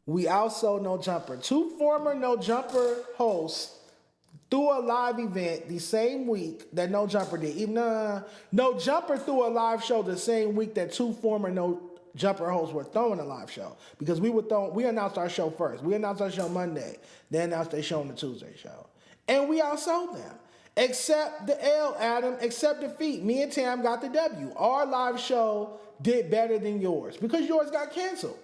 we outsold No Jumper. 2 former No Jumper hosts threw a live event the same week that No Jumper did. Even No Jumper threw a live show the same week that 2 former No Jumper hosts were throwing a live show. Because we announced our show first. We announced our show Monday. They announced their show on the Tuesday show. And we outsold them. Except the L, Adam, except defeat. Me and Tam got the W. Our live show did better than yours because yours got canceled.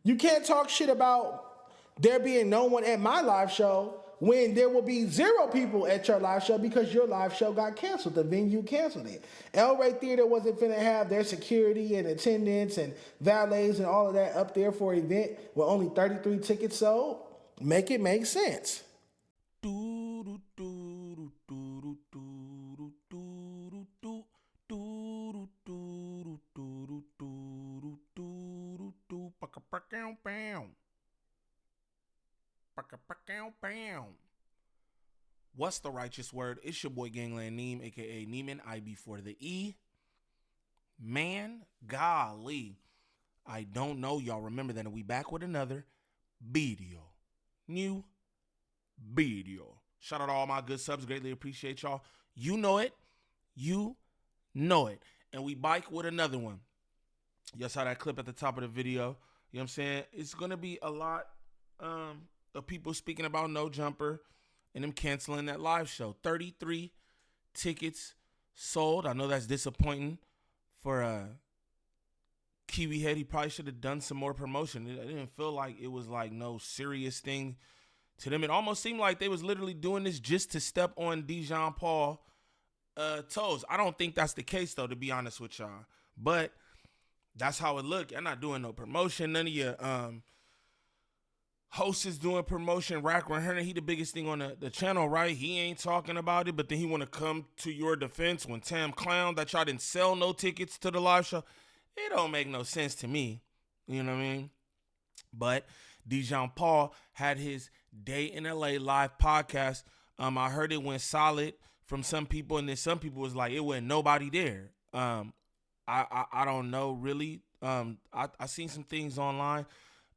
You can't talk shit about there being no one at my live show when there will be 0 people at your live show because your live show got canceled. The venue canceled it. El Rey Theater wasn't finna have their security and attendance and valets and all of that up there for an event with only 33 tickets sold. Make it make sense. What's the righteous word? It's your boy Gangland Neem, aka Neiman, I before the E. Man, golly, I don't know. Y'all remember that we back with another video. New video. Shout out to all my good subs. Greatly appreciate y'all. You know it. You know it. And we bike with another one. Y'all saw that clip at the top of the video. You know what I'm saying? It's going to be a lot of people speaking about No Jumper and them canceling that live show. 33 tickets sold. I know that's disappointing for Kiwi Head. He probably should have done some more promotion. It didn't feel like it was like no serious thing to them. It almost seemed like they was literally doing this just to step on Dejon Paul toes. I don't think that's the case, though, to be honest with y'all. But that's how it looked. I'm not doing no promotion. None of your host is doing promotion. Rackman Herner, he the biggest thing on the channel, right? He ain't talking about it, but then he want to come to your defense when Tam clown that y'all didn't sell no tickets to the live show. It don't make no sense to me. You know what I mean? But Dejon Paul had his Day in LA live podcast. I heard it went solid from some people, and then some people was like, it wasn't nobody there. I don't know really. I seen some things online.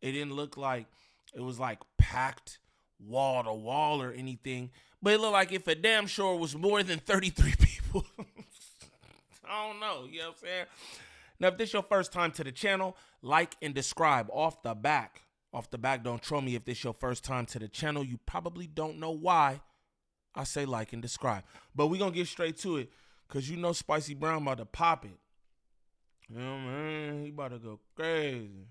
It didn't look like it was like packed wall to wall or anything, but it looked like if a damn sure was more than 33 people. I don't know. You know what I'm saying? Now, if this is your first time to the channel, like and subscribe off the back. Off the back, don't troll me if this is your first time to the channel. You probably don't know why I say like and subscribe. But we're going to get straight to it because you know Spicy Brown about to pop it. You know, man, he about to go crazy.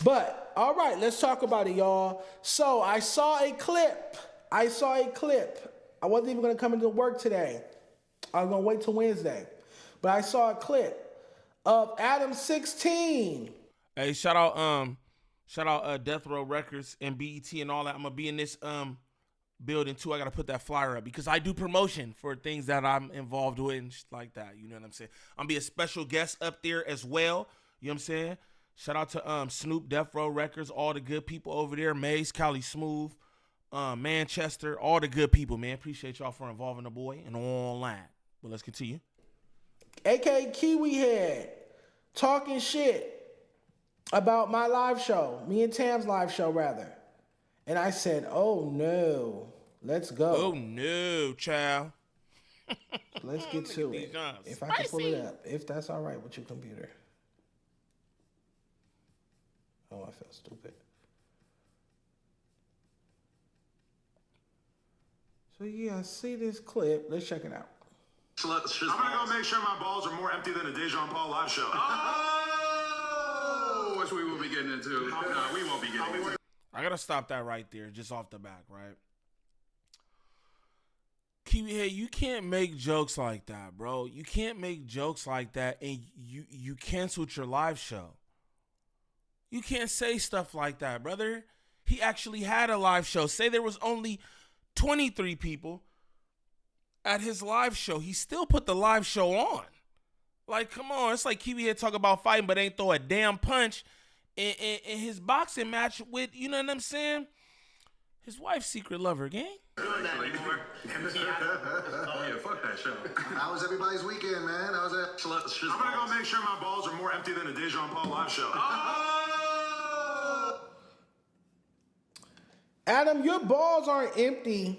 But, all right, let's talk about it, y'all. So, I saw a clip. I wasn't even going to come into work today. I was going to wait till Wednesday. But I saw a clip of Adam22. Hey, shout out Death Row Records and BET and all that. I'm going to be in this building, too. I got to put that flyer up because I do promotion for things that I'm involved with and shit like that. You know what I'm saying? I'm going to be a special guest up there as well. You know what I'm saying? Shout out to Snoop, Death Row Records, all the good people over there. Maze, Cali Smooth, Manchester, all the good people, man. Appreciate y'all for involving the boy and all that. But let's continue. A.K.A. Kiwi Head, talking shit about my live show, me and Tam's live show, rather. And I said, oh, no, let's go. Oh, no, child. Let's get to it. If I can pull it up, if that's all right with your computer. Oh, I feel stupid. So, yeah, I see this clip. Let's check it out. I'm going to go make sure my balls are more empty than a Dejon Paul live show. Oh! Which we will be getting into. No, we won't be getting into. I got to stop that right there, just off the back, right? Kiwi, hey, you can't make jokes like that, bro. You can't make jokes like that and you canceled your live show. You can't say stuff like that, brother. He actually had a live show. Say there was only 23 people at his live show. He still put the live show on. Like, come on. It's like Kiwi had talk about fighting, but ain't throw a damn punch in his boxing match with, you know what I'm saying? His wife's secret lover, gang. Doing that anymore. Oh, yeah, fuck that show. How was everybody's weekend, man? How was that? I'm going to go make sure my balls are more empty than a Dejon Paul live show. Oh! Adam, your balls aren't empty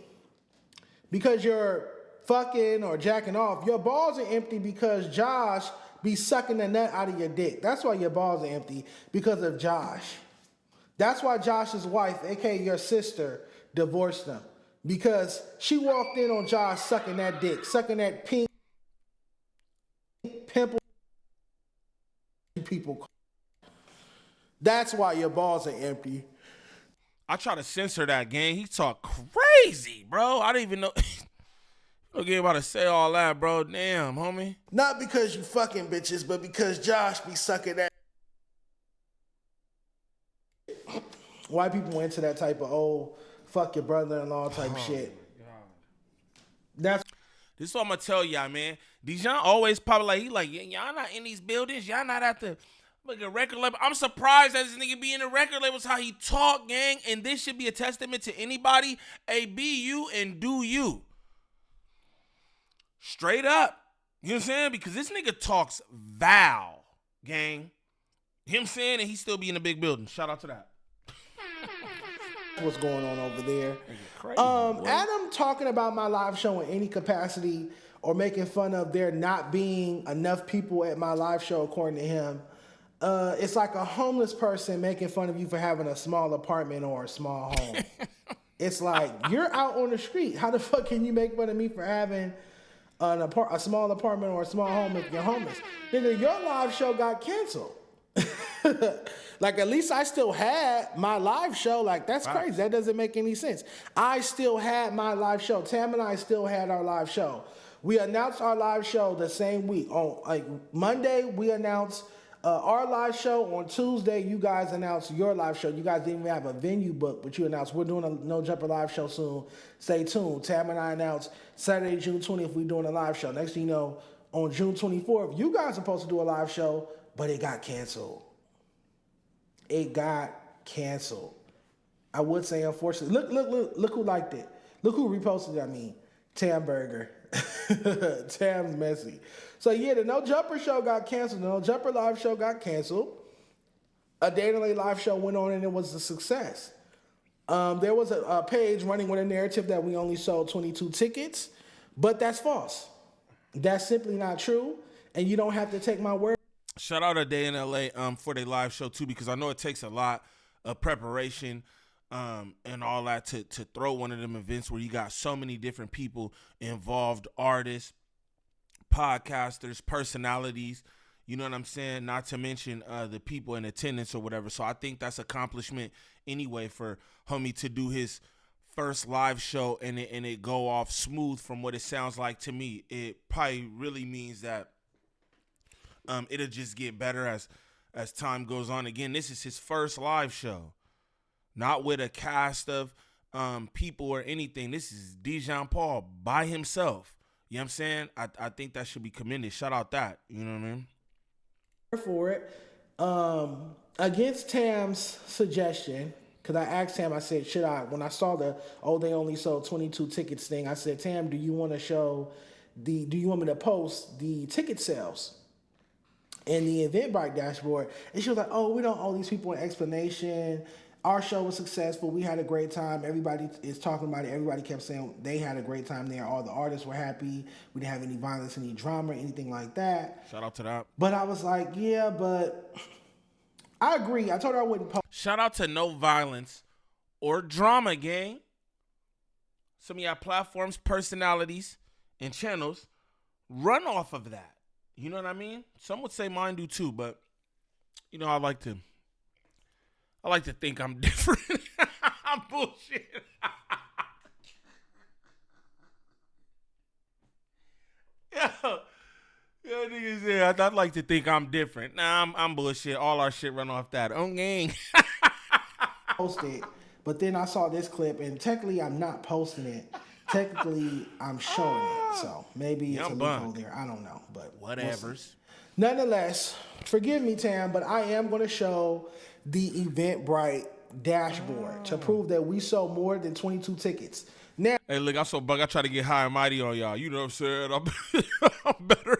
because you're fucking or jacking off. Your balls are empty because Josh be sucking the nut out of your dick. That's why your balls are empty, because of Josh. That's why Josh's wife, aka your sister, divorced him. Because she walked in on Josh sucking that dick, sucking that pink pimple people. That's why your balls are empty. I try to censor that, gang. He talk crazy, bro. I didn't even know. Don't get about to say all that, bro. Damn, homie. Not because you fucking bitches, but because Josh be sucking that. White people went into that type of fuck your brother-in-law type shit. That's This is what I'm gonna tell y'all, man. Dejon always probably like, he like, y'all not in these buildings, y'all not at the record label. I'm surprised that this nigga be in the record labels, how he talk, gang. And this should be a testament to anybody. Hey, be you and do you. Straight up. You know what I'm saying? Because this nigga talks foul, gang. Him saying and he still be in the big building. Shout out to that. what's going on over there. Crazy, Adam talking about my live show in any capacity or making fun of there not being enough people at my live show, according to him. It's like a homeless person making fun of you for having a small apartment or a small home. It's like, you're out on the street. How the fuck can you make fun of me for having a small apartment or a small home if you're homeless? Nigga, your live show got canceled. Like, at least I still had my live show. Like, that's crazy. That doesn't make any sense. I still had my live show. Tam and I still had our live show. We announced our live show the same week. On like Monday, we announced our live show. On Tuesday, you guys announced your live show. You guys didn't even have a venue booked, but you announced we're doing a No Jumper live show soon. Stay tuned. Tam and I announced Saturday, June 20th, we're doing a live show. Next thing you know, on June 24th, you guys are supposed to do a live show, but it got canceled. It got canceled. I would say, unfortunately. Look who liked it. Look who reposted it, I mean. Tam Burger. Tam's messy. So yeah, the No Jumper show got canceled. The No Jumper live show got canceled. A Day in LA live show went on and it was a success. There was a page running with a narrative that we only sold 22 tickets, but that's false. That's simply not true, and you don't have to take my word. Shout out A Day in LA for their live show too, because I know it takes a lot of preparation and all that to throw one of them events where you got so many different people involved, artists, podcasters, personalities, you know what I'm saying? Not to mention the people in attendance or whatever. So I think that's accomplishment anyway for homie to do his first live show and it go off smooth. From what it sounds like to me, it probably really means that it'll just get better as time goes on. Again, this is his first live show, not with a cast of people or anything. This is Dejon Paul by himself. You know what I'm saying? I think that should be commended. Shout out that. You know what I mean? For it. Against Tam's suggestion, because I asked Tam, I said, when I saw they only sold 22 tickets thing, I said, Tam, do you want me to post the ticket sales in the Eventbrite dashboard? And she was like, oh, we don't owe these people an explanation. Our show was successful. We had a great time. Everybody is talking about it. Everybody kept saying they had a great time there. All the artists were happy. We didn't have any violence, any drama, anything like that. Shout out to that. But I was like, yeah, but I agree. I told her I wouldn't post. Shout out to no violence or drama, gang. Some of y'all platforms, personalities, and channels run off of that. You know what I mean? Some would say mine do too, but you know, I like to think I'm different. I'm bullshit. Yo, niggas say I'd like to think I'm different. Nah, I'm bullshit. All our shit run off that. Gang. Post it. But then I saw this clip, and technically I'm not posting it. Technically, I'm showing it. So maybe it's a loophole there. I don't know. But whatevers. Nonetheless, forgive me, Tam, but I am going to show the Eventbrite dashboard to prove that we sold more than 22 tickets. Now, hey, look, I'm so bug. I try to get high and mighty on y'all. You know what I'm saying? I'm better.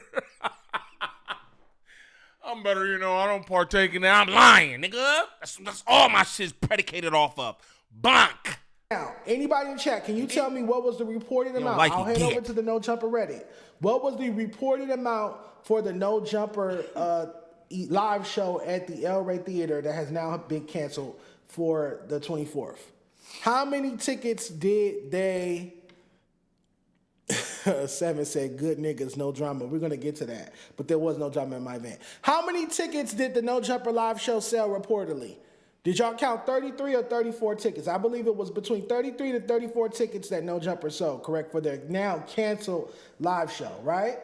I'm better, you know. I don't partake in that. I'm lying, nigga. That's all my shit's predicated off of. Bonk. Now, anybody in chat, can you tell me what was the reported amount? like I'll it, head dick. over to the No Jumper Reddit. What was the reported amount for the No Jumper live show at the El Rey Theater that has now been canceled for the 24th? How many tickets did they... Seven said, good niggas, no drama. We're going to get to that. But there was no drama in my event. How many tickets did the No Jumper live show sell reportedly? Did y'all count 33 or 34 tickets? I believe it was between 33 to 34 tickets that No Jumper sold, correct, for their now canceled live show, right?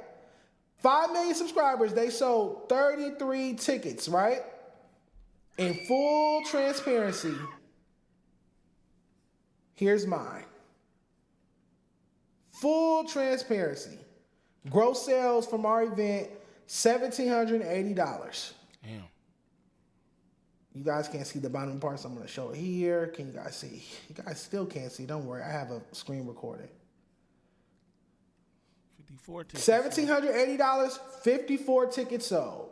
5 million subscribers, they sold 33 tickets, right? In full transparency, here's mine. Full transparency. Gross sales from our event, $1,780. Damn. You guys can't see the bottom part, so I'm going to show it here. Can you guys see? You guys still can't see. Don't worry. I have a screen recorded. 54 tickets. $1,780, 54 tickets sold.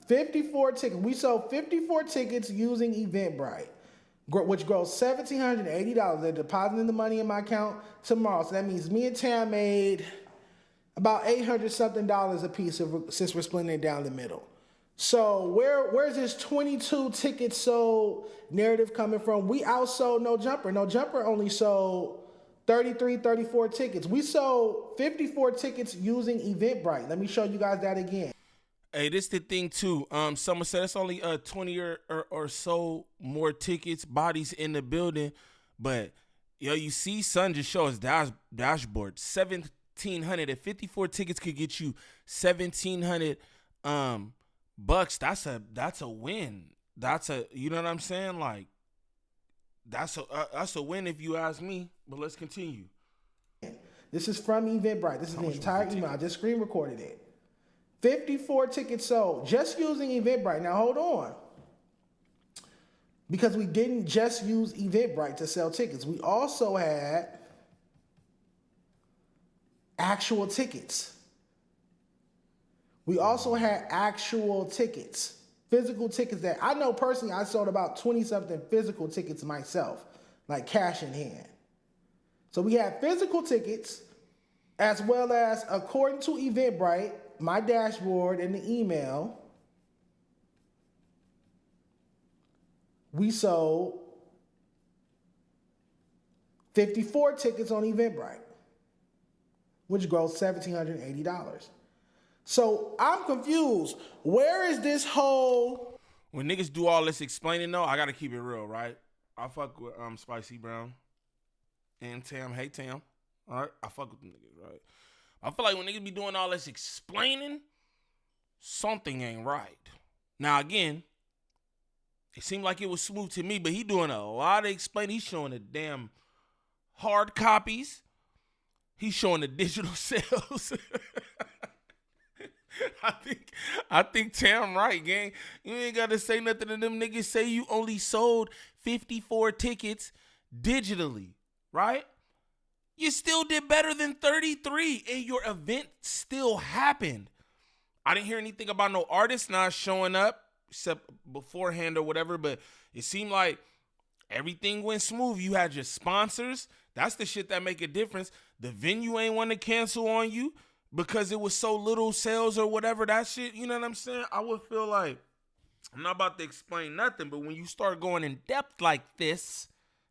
54 tickets. We sold 54 tickets using Eventbrite, which grows $1,780. They're depositing the money in my account tomorrow. So that means me and Tam made about $800-something a piece since we're splitting it down the middle. So where's this 22 tickets sold narrative coming from? We outsold No Jumper. No Jumper only sold 33, 34 tickets. We sold 54 tickets using Eventbrite. Let me show you guys that again. Hey, this the thing too. Someone said it's only 20 or so more tickets, bodies in the building. But yo, you see, son just show us dashboard. 1,754 tickets could get you 1,700 bucks. That's a win. That's a, you know what I'm saying? Like that's a win if you ask me. But let's continue. This is from Eventbrite. This is the entire email. I just screen recorded it. 54 tickets sold just using Eventbrite. Now hold on. Because we didn't just use Eventbrite to sell tickets. We also had actual tickets. We also had actual tickets, physical tickets that I know personally I sold about 20-something physical tickets myself, like cash in hand. So we had physical tickets as well as, according to Eventbrite, my dashboard and the email, we sold 54 tickets on Eventbrite, which grossed $1,780. So I'm confused. Where is this whole... When niggas do all this explaining though, I gotta keep it real, right? I fuck with Spicy Brown and Tam. Hey Tam. All right, I fuck with them niggas, right? I feel like when niggas be doing all this explaining, something ain't right. Now again, it seemed like it was smooth to me, but he doing a lot of explaining. He's showing the damn hard copies. He's showing the digital sales. I think Tam right, gang. You ain't gotta say nothing to them niggas. Say you only sold 54 tickets digitally, right? You still did better than 33, and your event still happened. I didn't hear anything about no artists not showing up, except beforehand or whatever, but it seemed like everything went smooth. You had your sponsors. That's the shit that make a difference. The venue ain't want to cancel on you because it was so little sales or whatever. That shit, you know what I'm saying? I would feel like, I'm not about to explain nothing, but when you start going in depth like this,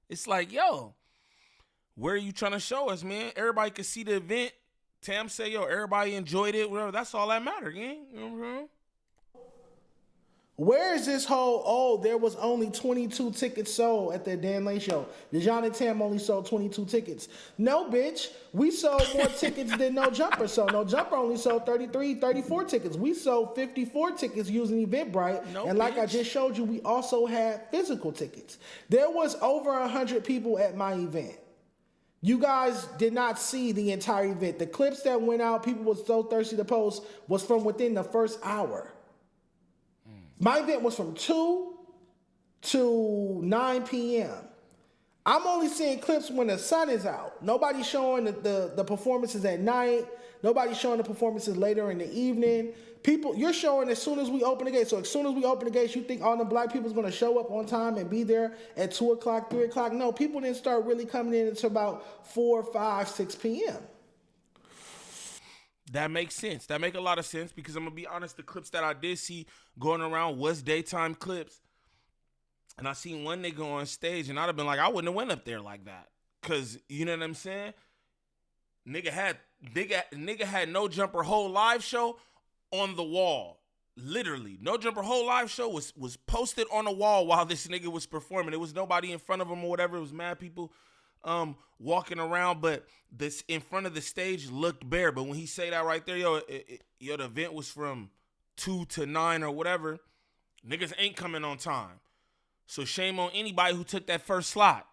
it's like, yo, where are you trying to show us, man? Everybody could see the event. Tam say, yo, everybody enjoyed it, whatever. That's all that matter, gang. You know what I'm saying? Where is this whole, there was only 22 tickets sold at the Dan Lay show. Dejon and Tam only sold 22 tickets. No, bitch. We sold more tickets than No Jumper sold. No Jumper only sold 33, 34 tickets. We sold 54 tickets using Eventbrite. No, and like I bitch. just showed you, we also had physical tickets. There was over 100 people at my event. You guys did not see the entire event. The clips that went out, people were so thirsty to post, was from within the first hour. My event was from 2 to 9 p.m. I'm only seeing clips when the sun is out. Nobody's showing the performances at night. Nobody's showing the performances later in the evening. You're showing as soon as we open the gates. So as soon as we open the gates, you think all the black people's going to show up on time and be there at 2 o'clock, 3 o'clock? No, people didn't start really coming in until about 4, 5, 6 p.m. That makes sense. That make a lot of sense because I'm going to be honest, the clips that I did see going around was daytime clips. And I seen one nigga on stage, and I'd have been like, I wouldn't have went up there like that. Because, you know what I'm saying? Nigga had No Jumper whole live show on the wall. Literally. No Jumper whole live show was posted on the wall while this nigga was performing. There was nobody in front of him or whatever. It was mad people walking around, but this in front of the stage looked bare. But when he say that right there, the event was from 2 to 9 or whatever. Niggas ain't coming on time. So shame on anybody who took that first slot.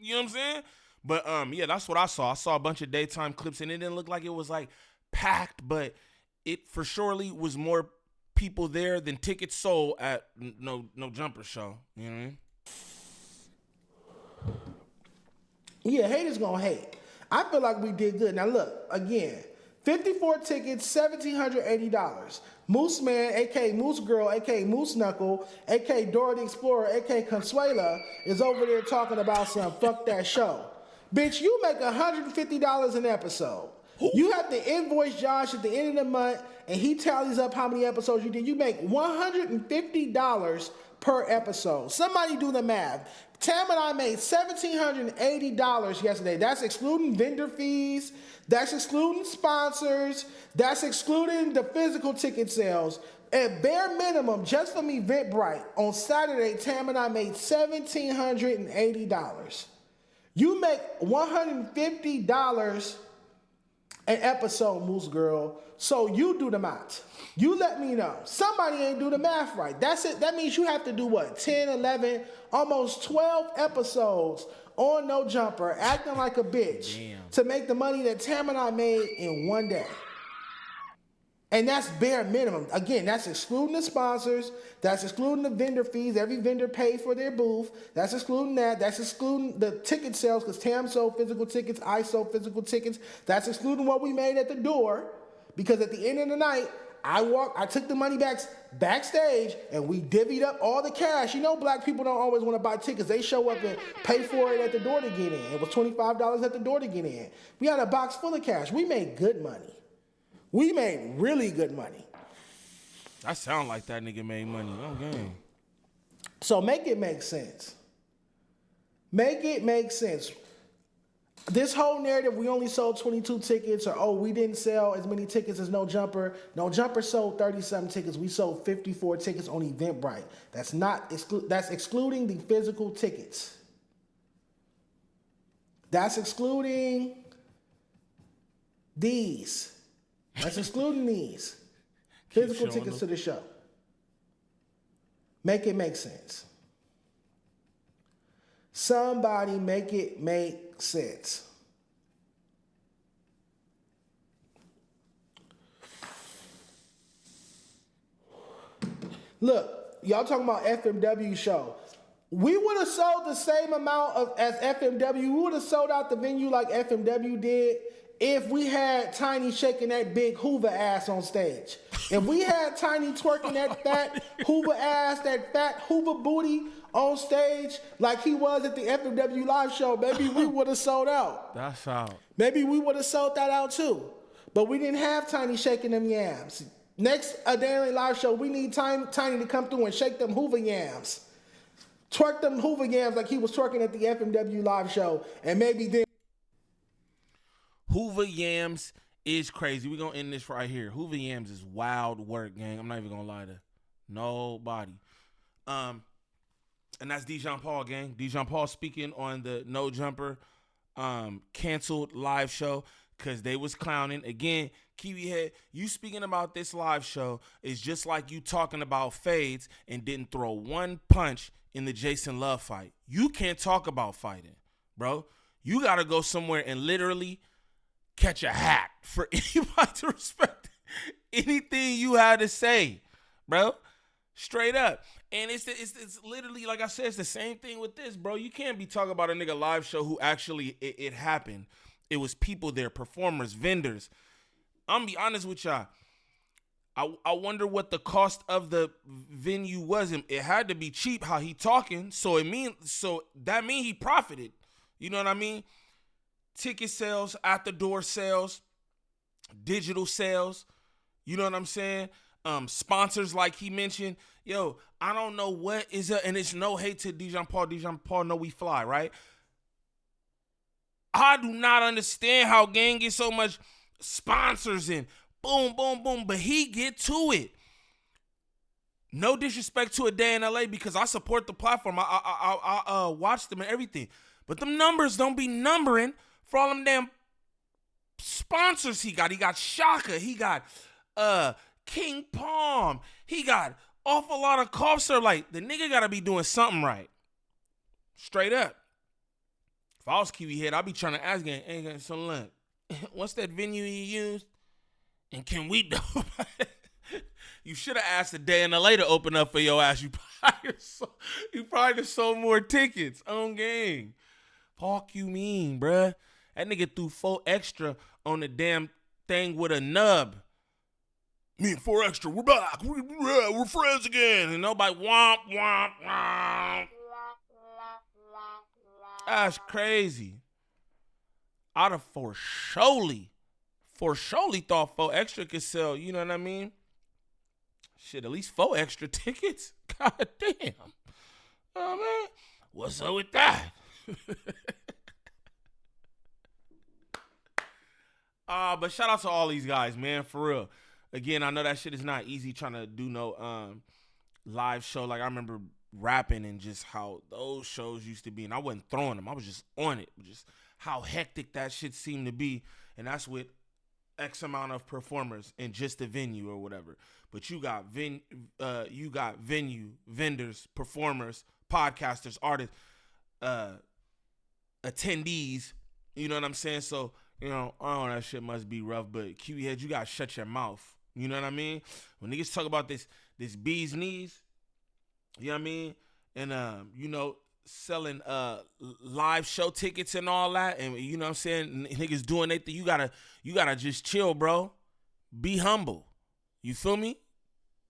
You know what I'm saying? But yeah, that's what I saw. I saw a bunch of daytime clips, and it didn't look like it was like packed, but it for surely was more people there than tickets sold at No Jumper show. You know what I mean? Yeah, haters gonna hate. I feel like we did good. Now look, again, 54 tickets, $1,780. Moose Man, a.k.a. Moose Girl, a.k.a. Moose Knuckle, a.k.a. Dora the Explorer, a.k.a. Consuela, is over there talking about some fuck that show. Bitch, you make $150 an episode. You have to invoice Josh at the end of the month, and he tallies up how many episodes you did. You make $150 per episode. Somebody do the math. Tam and I made $1,780 yesterday. That's excluding vendor fees. That's excluding sponsors. That's excluding the physical ticket sales. At bare minimum, just from Eventbrite, on Saturday, Tam and I made $1,780. You make $150 an episode, Moose Girl. So you do the math. You let me know. Somebody ain't do the math right. That's it. That means you have to do what? 10, 11, almost 12 episodes on No Jumper, acting like a bitch. Damn. To make the money that Tam and I made in one day. And that's bare minimum. Again, that's excluding the sponsors. That's excluding the vendor fees. Every vendor paid for their booth. That's excluding that. That's excluding the ticket sales because Tam sold physical tickets. I sold physical tickets. That's excluding what we made at the door. Because at the end of the night, I took the money backstage and we divvied up all the cash. You know, black people don't always want to buy tickets. They show up and pay for it at the door to get in. It was $25 at the door to get in. We had a box full of cash. We made good money. We made really good money. That sound like that nigga made money. Okay. So make it make sense. Make it make sense. This whole narrative, we only sold 22 tickets, or we didn't sell as many tickets as No Jumper. No Jumper sold 37 tickets. We sold 54 tickets on Eventbrite. That's excluding the physical tickets. That's excluding these. That's excluding these. Physical tickets to the show. Make it make sense. Somebody make it make sense. Look, y'all talking about FMW show. We would have sold the same amount as FMW. We would have sold out the venue like FMW did if we had Tiny shaking that big Hoover ass on stage. If we had Tiny twerking that fat Hoover ass, that fat Hoover booty on stage like he was at the FMW live show, maybe we would have sold out. That's out. Maybe we would have sold that out too. But we didn't have Tiny shaking them yams. Next A Day in the Live show, we need Tiny to come through and shake them Hoover yams. Twerk them Hoover yams like he was twerking at the FMW live show. And maybe then Hoover yams is crazy. We're going to end this right here. Hoover yams is wild work, gang. I'm not even going to lie to nobody. And that's Dejon Paul, gang. Dejon Paul speaking on the No Jumper canceled live show because they was clowning. Again, Kiwi Head, you speaking about this live show is just like you talking about fades and didn't throw one punch in the Jason Love fight. You can't talk about fighting, bro. You got to go somewhere and literally catch a hat for anybody to respect anything you had to say, bro. Straight up. And it's literally, like I said, it's the same thing with this, bro. You can't be talking about a nigga live show who actually it happened. It was people there, performers, vendors. I'm be honest with y'all. I wonder what the cost of the venue was. It had to be cheap how he talking. So that mean he profited. You know what I mean? Ticket sales, at the door sales, digital sales. You know what I'm saying? Sponsors like he mentioned. Yo, I don't know what is it, and it's no hate to Dejon Paul. Dejon Paul know we fly, right? I do not understand how gang gets so much sponsors and boom, boom, boom, but he get to it. No disrespect to A Day in LA because I support the platform. I watch them and everything. But them numbers don't be numbering for all them damn sponsors he got. He got Shaka. He got King Palm. He got awful lot of cough syrup. Like, the nigga got to be doing something right. Straight up. If I was Kiwi Head, I'd be trying to ask him, hey, so look, what's that venue you used? And can we do it? You should have asked A Day in LA to open up for your ass. You probably just sold more tickets on gang. Fuck you mean, bruh? That nigga threw 4 extra on the damn thing with a nub. Me and 4 extra, we're back. We're friends again. And nobody womp, womp, womp. That's crazy. I'd have for surely thought 4 extra could sell, you know what I mean? Shit, at least 4 extra tickets. God damn. Oh, man. What's up with that? But shout out to all these guys, man, for real. Again, I know that shit is not easy trying to do no live show. Like, I remember rapping and just how those shows used to be, and I wasn't throwing them. I was just on it. Just how hectic that shit seemed to be, and that's with X amount of performers in just a venue or whatever. But you got venue, vendors, performers, podcasters, artists, attendees. You know what I'm saying? So, you know, I don't know, that shit must be rough, but Kiwi Head, you gotta shut your mouth. You know what I mean? When niggas talk about this bee's knees, you know what I mean? And you know, selling live show tickets and all that, and you know what I'm saying, niggas doing their thing. You gotta just chill, bro. Be humble. You feel me?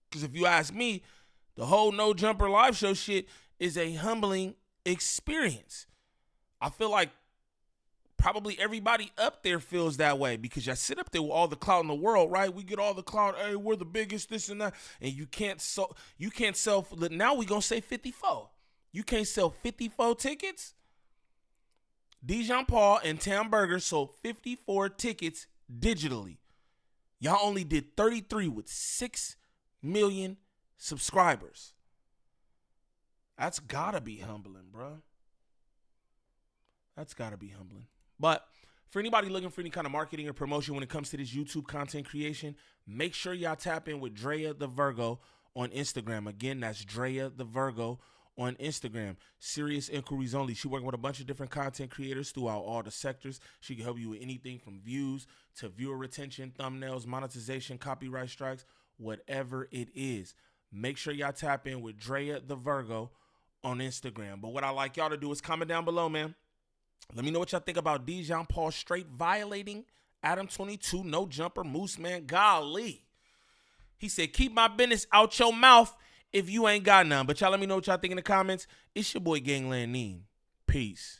Because if you ask me, the whole No Jumper live show shit is a humbling experience. I feel like probably everybody up there feels that way because you sit up there with all the clout in the world, right? We get all the clout. Hey, we're the biggest, this and that, and you can't sell. Now we gonna say 54. You can't sell 54 tickets. Dejon Paul and Tam Burger sold 54 tickets digitally. Y'all only did 33 with 6 million subscribers. That's gotta be humbling, bro. That's gotta be humbling. But for anybody looking for any kind of marketing or promotion when it comes to this YouTube content creation, make sure y'all tap in with Drea the Virgo on Instagram. Again, that's Drea the Virgo on Instagram. Serious inquiries only. She working with a bunch of different content creators throughout all the sectors. She can help you with anything from views to viewer retention, thumbnails, monetization, copyright strikes, whatever it is. Make sure y'all tap in with Drea the Virgo on Instagram. But what I like y'all to do is comment down below, man. Let me know what y'all think about Dejon Paul straight violating Adam22, No Jumper, Moose Man. Golly. He said, keep my business out your mouth if you ain't got none. But y'all let me know what y'all think in the comments. It's your boy Gangland Neem. Peace.